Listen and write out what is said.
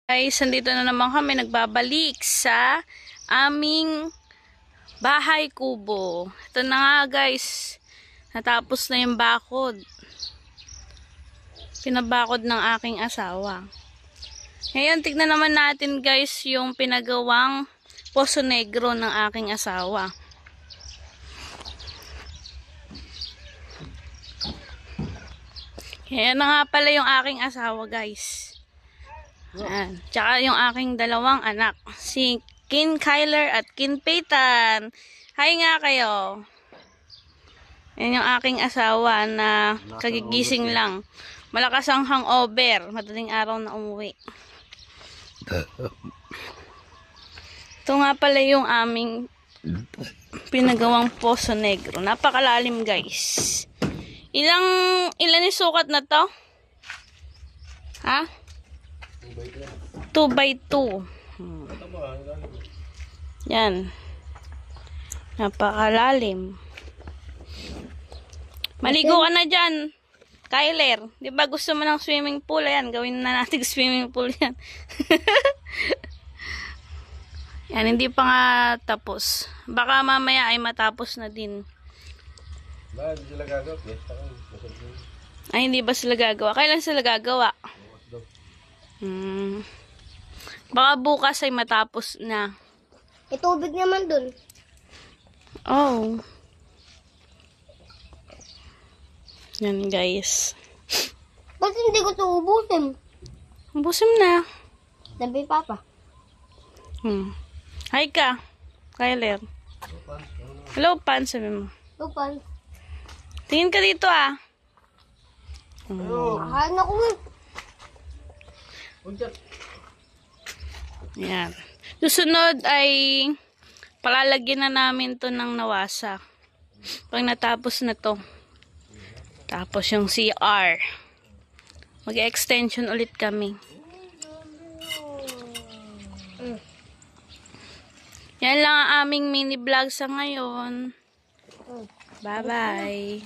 Guys, nandito na naman kami nagbabalik sa aming bahay kubo. Ito na nga guys, natapos na yung bakod. Pinabakod ng aking asawa. Ngayon, tignan naman natin guys yung pinagawang Poso Negro ng aking asawa. Yan na nga pala yung aking asawa guys. Ayan. Tsaka yung aking dalawang anak, si Kin Kyler at Kin Peyton. Hi nga kayo. Yan yung aking asawa na kagigising lang. Malakas ang hangover. Madaling araw na umuwi. Ito nga pala yung aming pinagawang Poso Negro. Napakalalim guys. Ilan yung sukat na to? Ha? 2x2. Yan. Napakalalim. Maligo ka na dyan, Kyler. Di ba gusto mo ng swimming pool? Ayan, gawin na natin swimming pool yan. Yan, hindi pa nga tapos. Baka mamaya ay matapos na din. Ba, hindi sila gagawa. Ay, hindi ba sila gagawa? Kailan sila gagawa? Baka bukas ay matapos na. May tubig naman dun. Oh. Yan guys. Ba't hindi ko ito ubusin? Ubusin na. Sabi papa. Hi ka, Kyler. Hello, Pan, sabi mo. Lupan. Tingin ka dito ah. Akain ako eh. Yan. Susunod ay palalagyan na namin to ng nawasa. Pag natapos na to. Tapos yung CR. Mag-extension ulit kami. Yan lang ang aming mini vlog sa ngayon. Bye-bye.